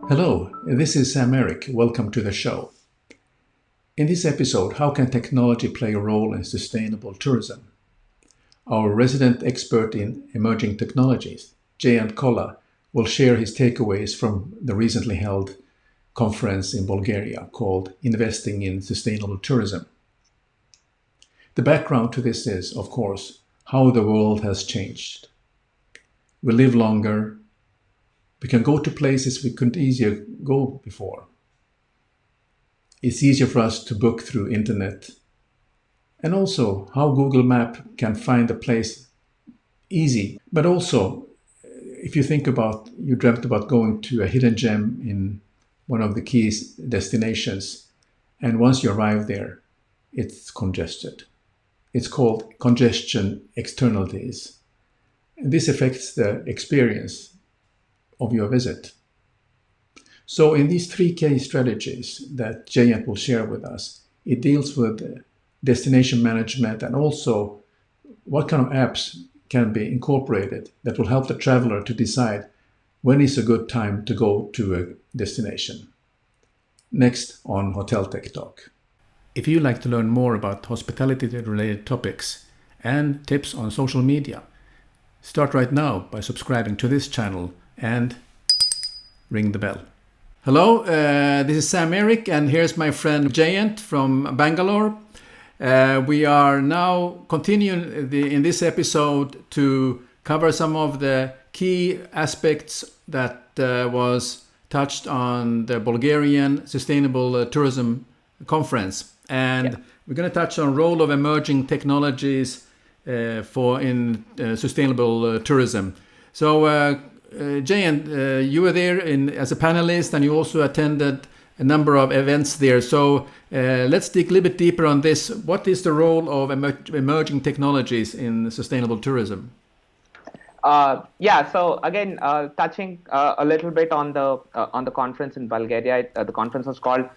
Hello, this is Sam-Erik. Welcome to the show. In this episode, how can technology play a role in sustainable tourism? Our resident expert in emerging technologies, Jayant Kolla, will share his takeaways from the recently held conference in Bulgaria called Investing in Sustainable Tourism. The background to this is, of course, how the world has changed. We live longer. We can go to places we couldn't easily go before. It's easier for us to book through internet. And also how Google Map can find a place easy. But also, if you think about, you dreamt about going to a hidden gem in one of the key destinations, and once you arrive there, it's congested. It's called congestion externalities. And this affects the experience of your visit. So in these three key strategies that Jayant will share with us, it deals with destination management and also what kind of apps can be incorporated that will help the traveler to decide when is a good time to go to a destination. Next on Hotel Tech Talk. If you'd like to learn more about hospitality-related topics and tips on social media, start right now by subscribing to this channel and ring the bell. Hello, this is Sam-Erik, and here's my friend Jayant from Bangalore. We are now continuing in this episode to cover some of the key aspects that was touched on the Bulgarian Sustainable Tourism Conference. And we're going to touch on role of emerging technologies in sustainable tourism. So Jayant, you were there as a panelist, and you also attended a number of events there. So let's dig a little bit deeper on this. What is the role of emerging technologies in sustainable tourism? So again, touching a little bit on the conference in Bulgaria. The conference was called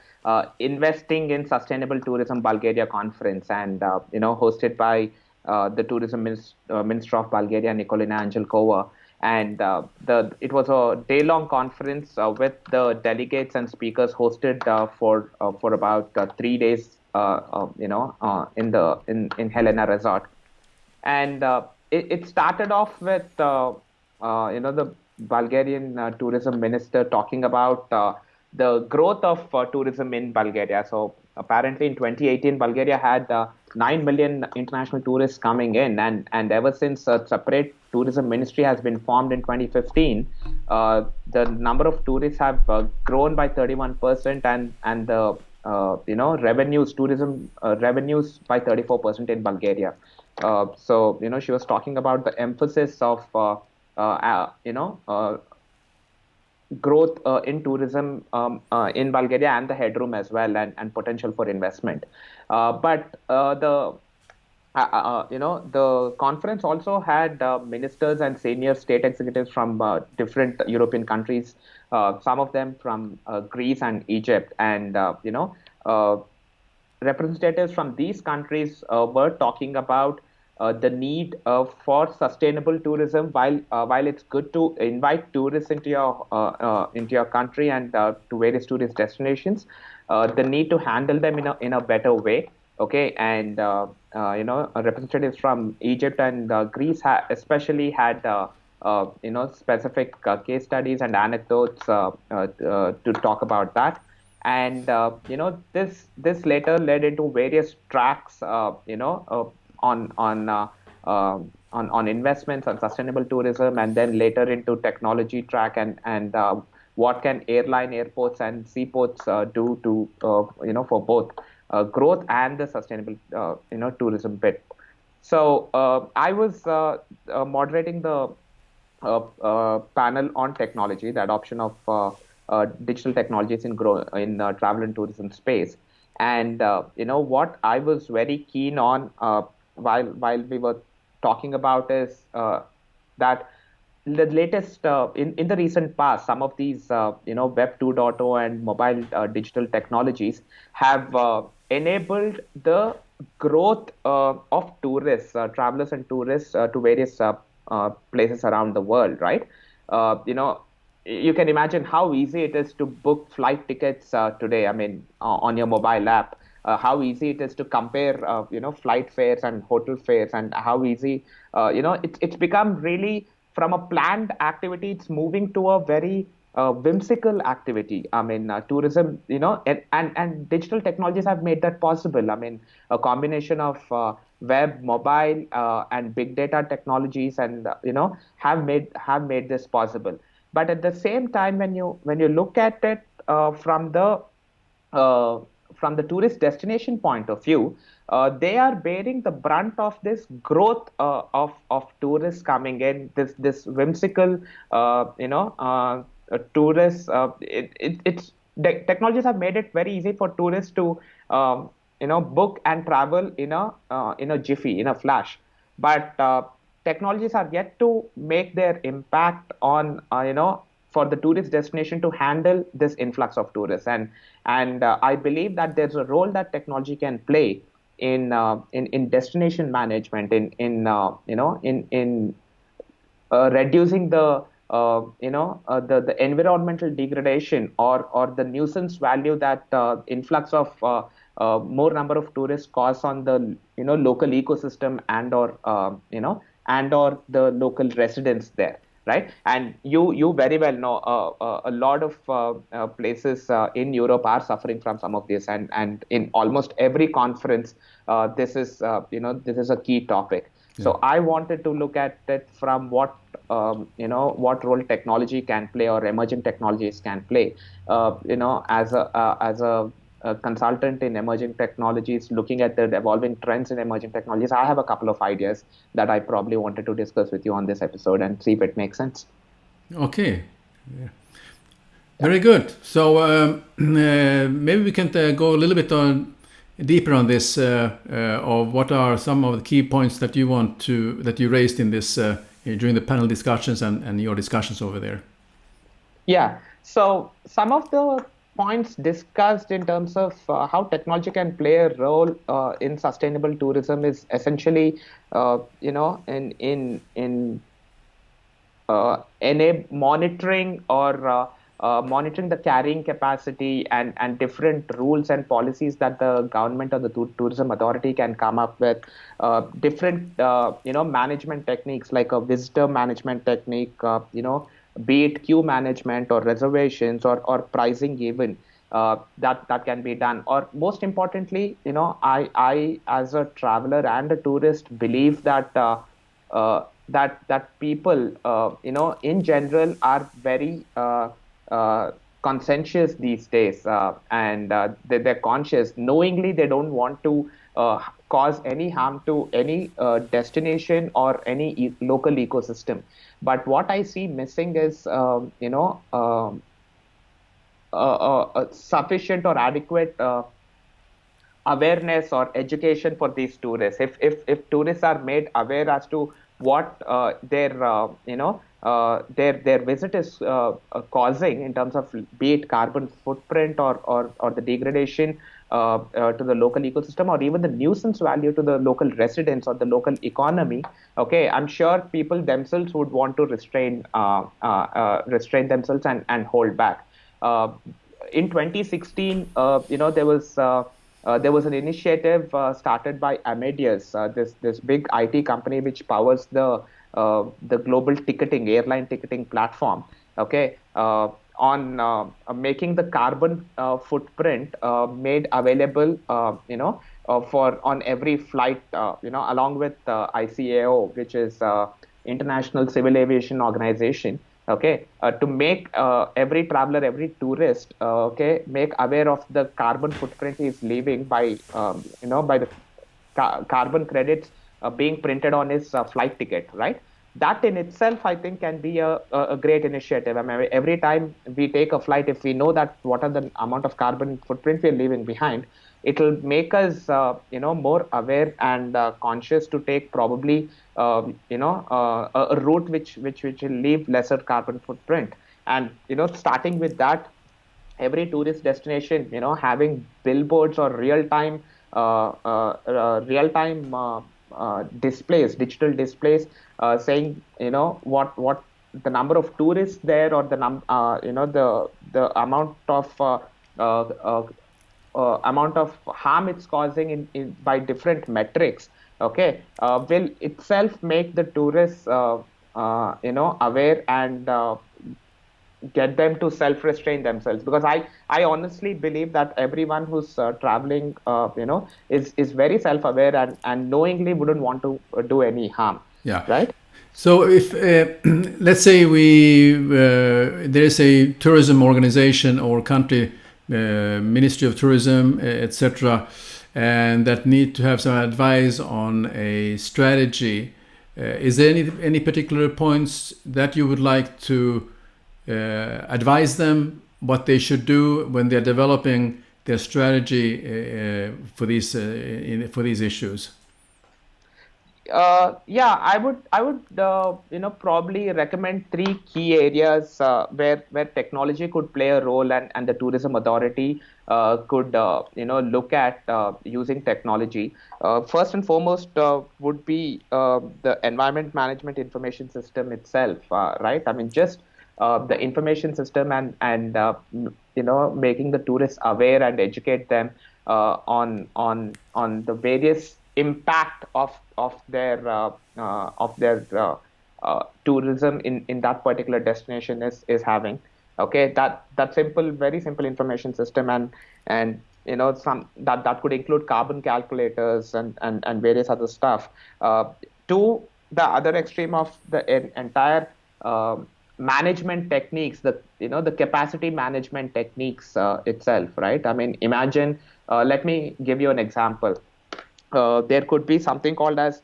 Investing in Sustainable Tourism Bulgaria Conference, and hosted by the Tourism Minister of Bulgaria, Nicolina Angelkova. And it was a day-long conference with the delegates and speakers hosted for about 3 days, in Helena Resort. And it started off with the Bulgarian tourism minister talking about the growth of tourism in Bulgaria. So apparently in 2018, Bulgaria had 9 million international tourists coming in, and ever since a separate tourism ministry has been formed in 2015, the number of tourists have grown by 31%, and the tourism revenues by 34% in Bulgaria. She was talking about the emphasis of growth in tourism in Bulgaria, and the headroom as well, and potential for investment. But the conference also had ministers and senior state executives from different European countries, some of them from Greece and Egypt, and representatives from these countries were talking about the need for sustainable tourism. While it's good to invite tourists into your country and to various tourist destinations, the need to handle them in a better way. Okay, and representatives from Egypt and Greece especially had specific case studies and anecdotes to talk about that. And this later led into various tracks, on investments on sustainable tourism, and then later into technology track, and what can airports and seaports do to for both growth and the sustainable tourism bit. So I was moderating the panel on technology, the adoption of digital technologies in travel and tourism space. And what I was very keen on while we were talking about is that the latest in the recent past, some of these Web 2.0 and mobile digital technologies have enabled the growth of tourists, travelers and tourists to various places around the world, right? you can imagine how easy it is to book flight tickets today. I mean, on your mobile app, how easy it is to compare, flight fares and hotel fares, and how easy, it's become really from a planned activity, it's moving to a very whimsical activity. I mean, tourism, and digital technologies have made that possible. I mean, a combination of web, mobile, and big data technologies, and have made this possible. But at the same time, when you look at it uh, from the tourist destination point of view, they are bearing the brunt of this growth of tourists coming in. This whimsical, tourists. Technologies have made it very easy for tourists to book and travel in a jiffy, in a flash. But technologies are yet to make their impact on for the tourist destination to handle this influx of tourists. And I believe that there's a role that technology can play in destination management, in reducing the environmental degradation, or the nuisance value that influx of more number of tourists cause on the local ecosystem, and or the local residents there, right? And you very well know, a lot of places in Europe are suffering from some of this, and in almost every conference, this is a key topic. So I wanted to look at it from what role technology can play, or emerging technologies can play. As a consultant in emerging technologies, looking at the evolving trends in emerging technologies, I have a couple of ideas that I probably wanted to discuss with you on this episode and see if it makes sense. Okay. Yeah. Very good. So maybe we can go a little bit deeper on this, of what are some of the key points that you raised in this during the panel discussions and your discussions over there. Yeah. So some of the points discussed in terms of how technology can play a role in sustainable tourism is essentially, in monitoring, or monitoring the carrying capacity, and different rules and policies that the government or the tourism authority can come up with. Different management techniques, like a visitor management technique, be it queue management, or reservations, or pricing even, that can be done. Or most importantly, I as a traveler and a tourist believe that people, in general, are very conscientious these days, and they're conscious. Knowingly, they don't want to cause any harm to any destination or any local ecosystem. But what I see missing is, sufficient or adequate awareness or education for these tourists. If tourists are made aware as to what their visit is causing in terms of, be it carbon footprint, or the degradation to the local ecosystem, or even the nuisance value to the local residents or the local economy. Okay, I'm sure people themselves would want to restrain themselves, and hold back. In 2016, there was an initiative started by Amadeus, this big IT company which powers the global airline ticketing platform. Okay, on making the carbon footprint made available, for on every flight, along with ICAO, which is International Civil Aviation Organization. Okay, to make every traveler, every tourist, okay, make aware of the carbon footprint he's leaving by the carbon credits being printed on his flight ticket, right? That in itself, I think, can be a great initiative. I mean, every time we take a flight, if we know that what are the amount of carbon footprint we're leaving behind, it'll make us, more aware and conscious to take probably, a route which will leave lesser carbon footprint. And starting with that, every tourist destination, having billboards or real time displays, digital displays, saying, what the number of tourists there, or the amount of harm it's causing by different metrics, okay, will itself make the tourists aware, and get them to self-restrain themselves. Because I honestly believe that everyone who's traveling is very self-aware, and knowingly wouldn't want to do any harm, Yeah. right? So if let's say there is a tourism organization or country, Ministry of Tourism, etc., and that need to have some advice on a strategy, is there any particular points that you would like to advise them what they should do when they're developing their strategy for these issues? Yeah, I would probably recommend three key areas where technology could play a role, and the tourism authority could look at using technology. First and foremost would be the environment management information system itself, right? I mean, just the information system, and making the tourists aware and educate them on the various impact of their tourism in that particular destination is having. Okay, that simple, very simple information system, and some that could include carbon calculators and various other stuff. To the other extreme of the entire management techniques, the capacity management techniques itself, right? I mean, imagine, let me give you an example. There could be something called as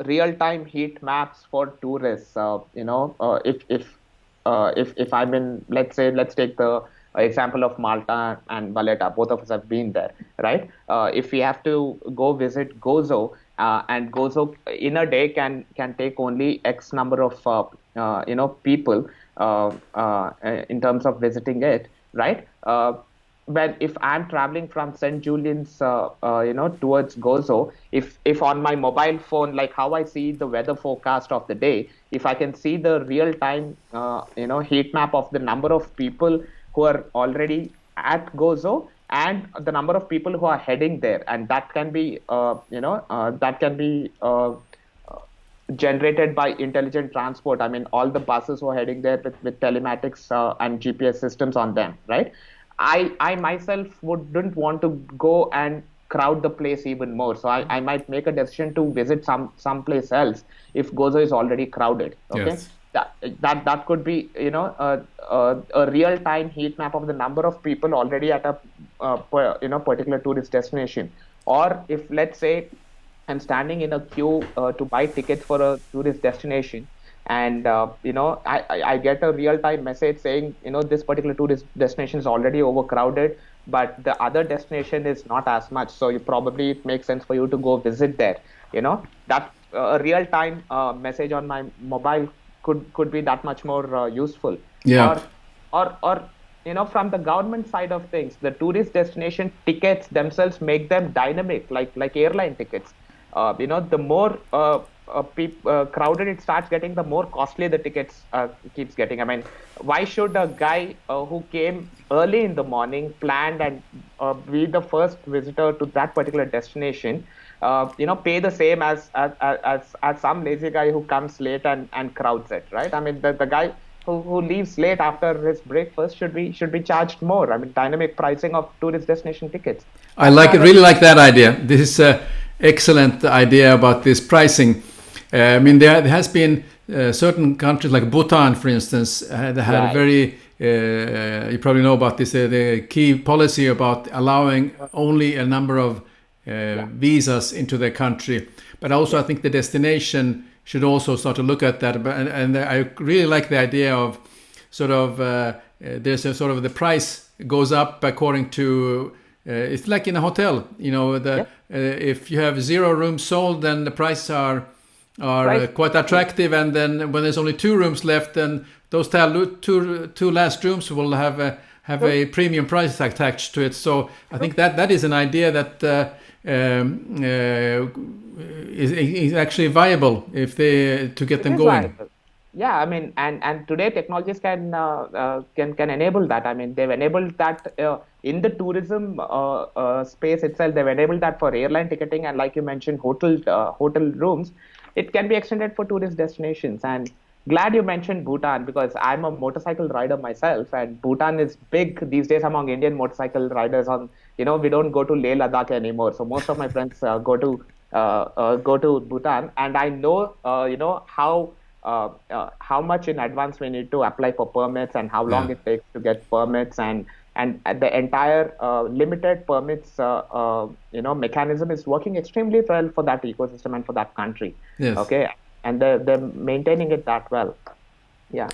real-time heat maps for tourists. If I'm in, let's take the example of Malta and Valletta. Both of us have been there, right? If we have to go visit Gozo, and Gozo in a day can take only X number of people in terms of visiting it, right? Well, if I'm traveling from St. Julian's, towards Gozo, if on my mobile phone, like how I see the weather forecast of the day, if I can see the real time, heat map of the number of people who are already at Gozo and the number of people who are heading there, and that can be, generated by intelligent transport. I mean, all the buses who are heading there with telematics and GPS systems on them, right? I myself wouldn't want to go and crowd the place even more. So I might make a decision to visit someplace else if Gozo is already crowded. Okay, Yes. that could be a real time heat map of the number of people already at a particular tourist destination. Or if, let's say, I'm standing in a queue to buy tickets for a tourist destination, and I get a real time message saying, this particular tourist destination is already overcrowded, but the other destination is not as much, so it makes sense for you to go visit there. That a real time message on my mobile could be that much more useful. Yeah. Or from the government side of things, the tourist destination tickets themselves make them dynamic, like airline tickets. The more crowded it starts getting, the more costly the tickets keeps getting. I mean, why should a guy who came early in the morning, planned, and be the first visitor to that particular destination, pay the same as some lazy guy who comes late and crowds it, right? I mean, the guy who leaves late after his breakfast should be charged more. I mean, dynamic pricing of tourist destination tickets. I really like that idea. This is an excellent idea about this pricing. I mean, there has been certain countries like Bhutan, for instance, had Right. a very, you probably know about this, the key policy about allowing only a number of visas into their country. But also, I think the destination should also start to look at that. And I really like the idea of sort of, there's a sort of the price goes up according to, it's like in a hotel, if you have 0 rooms sold, then the prices are Right. quite attractive, and then when there's only 2 rooms left, then those two last rooms will have a premium price attached to it. So I think that is an idea that is actually viable if they to get them It is going. viable. Yeah, I mean, and today technologies can enable that. I mean, they've enabled that in the tourism space itself. They've enabled that for airline ticketing, and like you mentioned, hotel rooms. It can be extended for tourist destinations. And glad you mentioned Bhutan, because I'm a motorcycle rider myself, and Bhutan is big these days among Indian motorcycle riders. We don't go to Leh Ladakh anymore, so most of my friends go to Bhutan, and I know how much in advance we need to apply for permits and how Yeah. long it takes to get permits, and the entire limited permits mechanism is working extremely well for that ecosystem and for that country. Yes. Okay, and they're maintaining it that well. Yeah.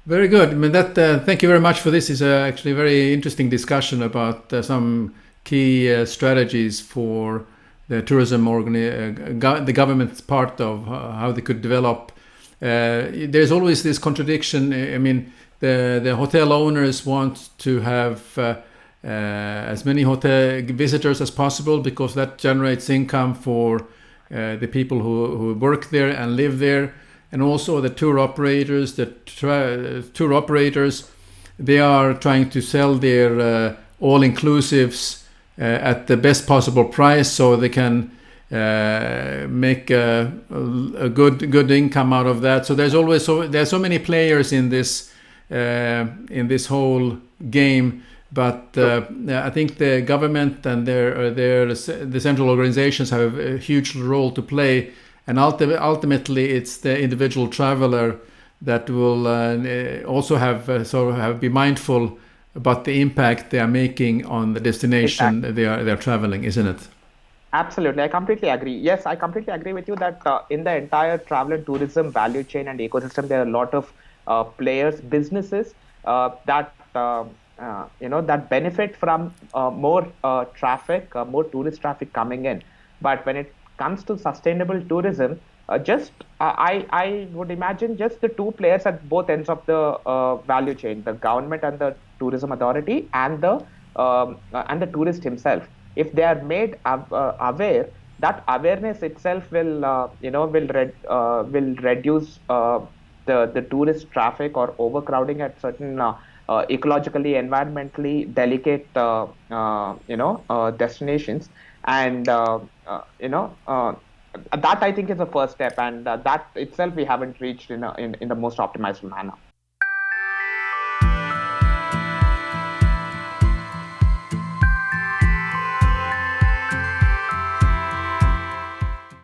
Very good. I mean, that. Thank you very much for this. Is actually a very interesting discussion about some key strategies for the the government's part of how they could develop. There's always this contradiction. I mean, the hotel owners want to have as many hotel visitors as possible because that generates income for the people who work there and live there, and also the tour operators. Tour operators, they are trying to sell their all-inclusives at the best possible price, so they can make a good income out of that. So there's so many players in this whole game. But I think the government and the central organizations have a huge role to play, and ultimately it's the individual traveler that will also be mindful about the impact they are making on the destination Exactly. they're traveling, isn't it? Absolutely. I completely agree. Yes, I completely agree with you that in the entire travel and tourism value chain and ecosystem, there are a lot of players, businesses that benefit from more traffic, more tourist traffic coming in. But when it comes to sustainable tourism, I would imagine just the two players at both ends of the value chain: the government and the tourism authority, and the tourist himself. If they are made aware, that awareness itself will reduce the tourist traffic or overcrowding at certain ecologically, environmentally delicate destinations. And that I think is the first step, and that itself we haven't reached in the most optimized manner.